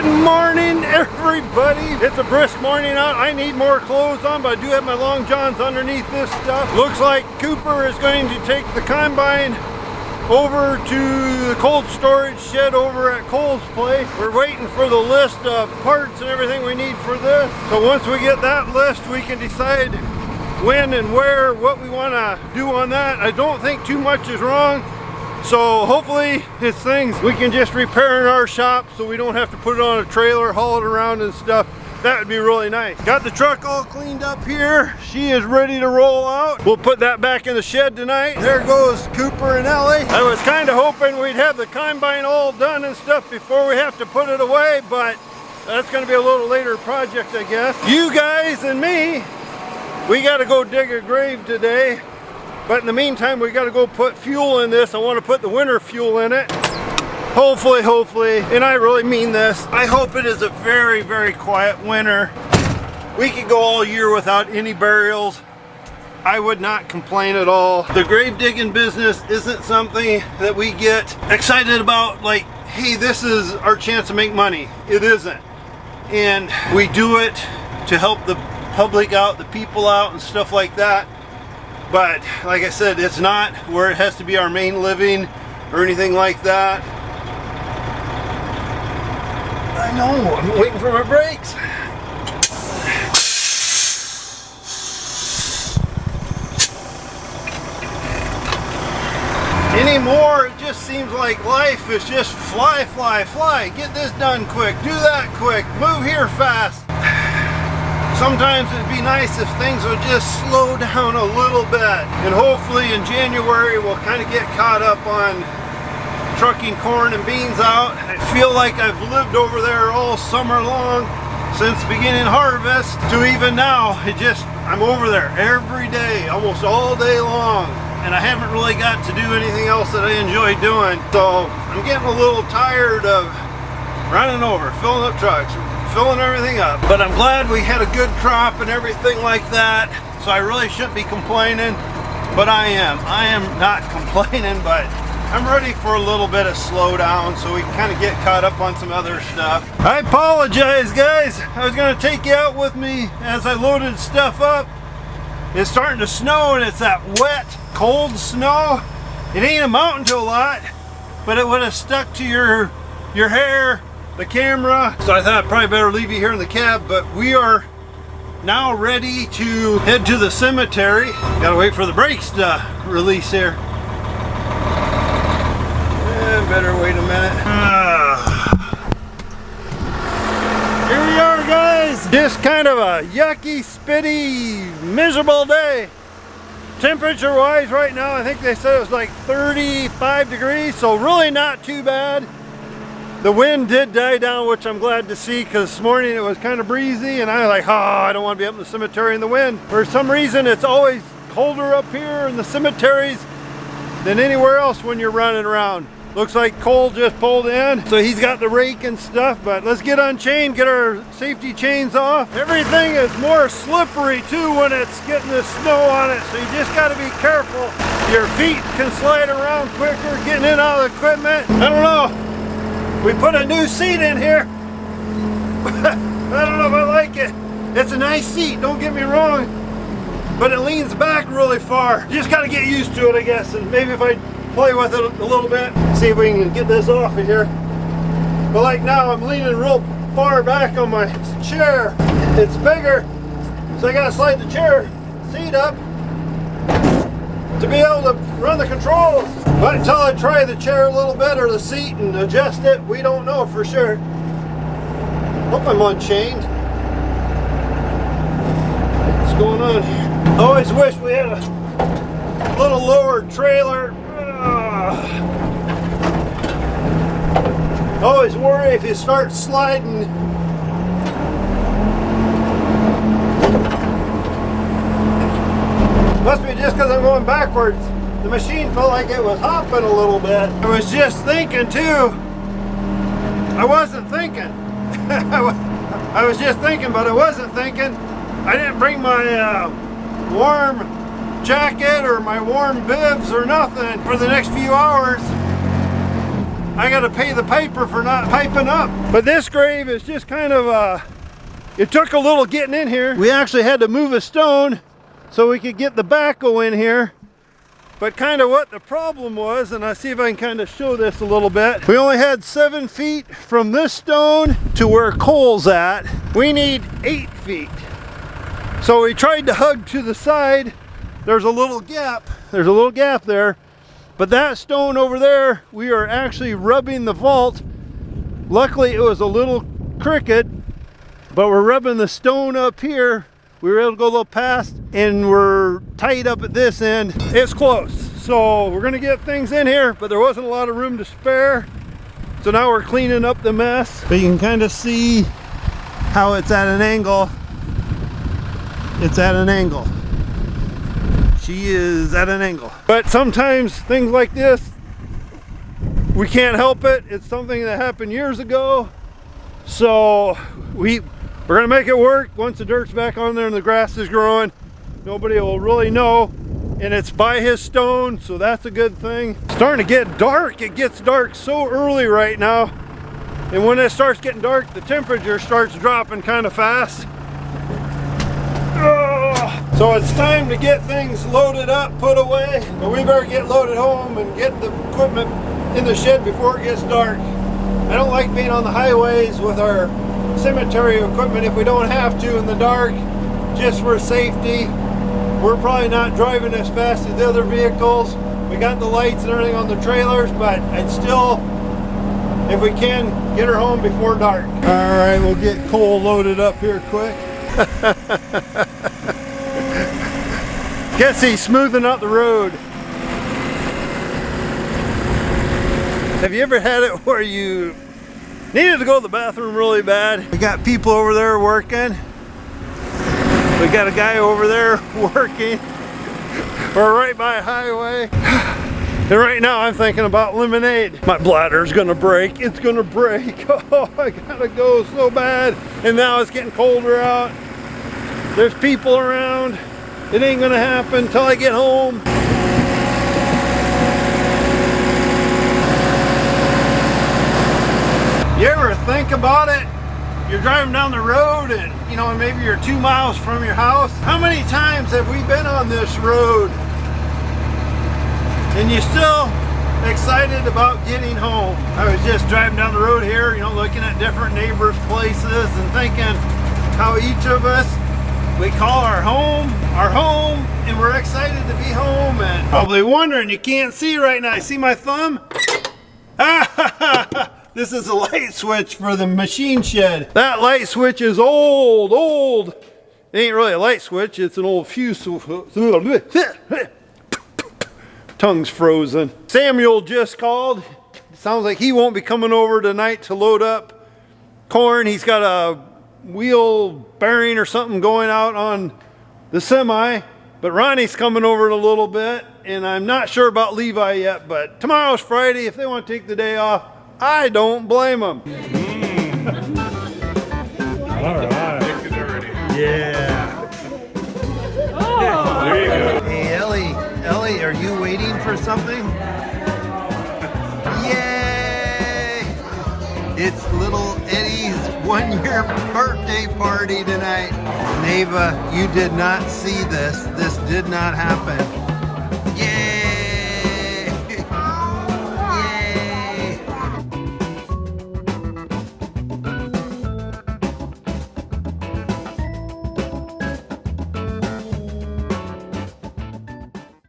Morning, everybody. It's a brisk morning out. I need more clothes on, but I do have my long johns underneath this stuff. Looks like Cooper is going to take the combine over to the cold storage shed over at Cole's place. We're waiting for the list of parts and everything we need for this. So once we get that list, we can decide when and where, what we want to do on that. I don't think too much is wrong. So hopefully it's things we can just repair in our shop so we don't have to put it on a trailer, haul it around and stuff. That would be really nice. Got the truck all cleaned up here. She is ready to roll out. We'll put that back in the shed tonight. There goes Cooper and Ellie. I was kind of hoping we'd have the combine all done and stuff before we have to put it away, but that's going to be a little later project, I guess. You guys and me, we got to go dig a grave today. But in the meantime, we got to go put fuel in this. I want to put the winter fuel in it. Hopefully, and I really mean this, I hope it is a very, very quiet winter. We could go all year without any burials. I would not complain at all. The grave digging business isn't something that we get excited about, like, hey, this is our chance to make money. It isn't. And we do it to help the public out, the people out, and stuff like that. But like I said, it's not where it has to be our main living or anything like that. I know, I'm waiting for my brakes. Anymore, it just seems like life is just fly. Get this done quick, do that quick, move here fast. Sometimes it'd be nice if things would just slow down a little bit. And hopefully in January we'll kind of get caught up on trucking corn and beans out. I feel like I've lived over there all summer long, since beginning harvest to even now. I'm over there every day, almost all day long. And I haven't really got to do anything else that I enjoy doing. So I'm getting a little tired of running over, filling up trucks, filling everything up. But I'm glad we had a good crop and everything like that. So I really shouldn't be complaining, but I am not complaining, but I'm ready for a little bit of slowdown so we can kind of get caught up on some other stuff. I apologize, guys. I was going to take you out with me as I loaded stuff up. It's starting to snow, and it's that wet, cold snow. It ain't amounting to a lot, but it would have stuck to your hair, the camera. So I thought I'd probably better leave you here in the cab, but we are now ready to head to the cemetery. Gotta wait for the brakes to release here. Better wait a minute. Here we are, guys. Just kind of a yucky, spitty, miserable day. Temperature wise right now, I think they said it was like 35 degrees, so really not too bad. The wind did die down, which I'm glad to see, because this morning it was kind of breezy and I was like, oh, I don't want to be up in the cemetery in the wind. For some reason it's always colder up here in the cemeteries than anywhere else when you're running around. Looks like Cole just pulled in, so he's got the rake and stuff, but let's get unchained, get our safety chains off. Everything is more slippery too when it's getting the snow on it, so you just got to be careful. Your feet can slide around quicker getting in and out of the equipment. I don't know. We put a new seat in here. I don't know if I like it. It's a nice seat, don't get me wrong, but it leans back really far. You just got to get used to it, I guess, and maybe if I play with it a little bit, see if we can get this off of here. But like now I'm leaning real far back on my chair. It's bigger, so I gotta slide the chair seat up to be able to run the controls. But until I try the chair a little bit or the seat and adjust it, we don't know for sure. Hope I'm unchained. What's going on here? I always wish we had a little lower trailer. Always worry if you start sliding. Must be just because I'm going backwards. The machine felt like it was hopping a little bit. I was just thinking too. I wasn't thinking. I was just thinking, but I wasn't thinking. I didn't bring my warm jacket or my warm bibs or nothing for the next few hours. I gotta pay the piper for not piping up. But this grave is just kind of, it took a little getting in here. We actually had to move a stone so we could get the backhoe in here. But kind of what the problem was, and I see if I can kind of show this a little bit. We only had 7 feet from this stone to where Cole's at. We need 8 feet. So we tried to hug to the side. There's a little gap. There's a little gap there. But that stone over there, we are actually rubbing the vault. Luckily it was a little crooked, but we're rubbing the stone up here. We were able to go a little past, and we're tight up at this end. It's close. So we're gonna get things in here, but there wasn't a lot of room to spare. So now we're cleaning up the mess. But you can kind of see how it's at an angle. It's at an angle. She is at an angle. But sometimes things like this, we can't help it. It's something that happened years ago. So we're gonna make it work. Once the dirt's back on there and the grass is growing, nobody will really know. And it's by his stone, so that's a good thing. It's starting to get dark. It gets dark so early right now. And when it starts getting dark, the temperature starts dropping kind of fast. So it's time to get things loaded up, put away. But we better get loaded home and get the equipment in the shed before it gets dark. I don't like being on the highways with our cemetery equipment if we don't have to in the dark, just for safety. We're probably not driving as fast as the other vehicles. We got the lights and everything on the trailers, but it's still, if we can, get her home before dark. All right, we'll get Cole loaded up here quick. Guess he's smoothing out the road. Have you ever had it where you needed to go to the bathroom really bad? We got people over there working. We got a guy over there working. We're right by a highway. And right now I'm thinking about lemonade. My bladder's gonna break. It's gonna break. Oh, I gotta go so bad. And now it's getting colder out. There's people around. It ain't gonna happen until I get home. You ever think about it? You're driving down the road and, you know, maybe you're 2 miles from your house. How many times have we been on this road and you're still excited about getting home? I was just driving down the road here, you know, looking at different neighbors' places and thinking how each of us, we call our home, and we're excited to be home. And probably wondering, you can't see right now. You see my thumb? This is a light switch for the machine shed. That light switch is old. It ain't really a light switch, it's an old fuse. Tongue's frozen. Samuel just called. Sounds like he won't be coming over tonight to load up corn. He's got a wheel bearing or something going out on the semi, but Ronnie's coming over in a little bit, and I'm not sure about Levi yet, but tomorrow's Friday. If they want to take the day off, I don't blame them. All right. Yeah. Oh. There you go. Hey, Ellie, are you waiting for something? Yay! It's little Eddie's 1-year birthday party tonight. Neva, you did not see this. This did not happen.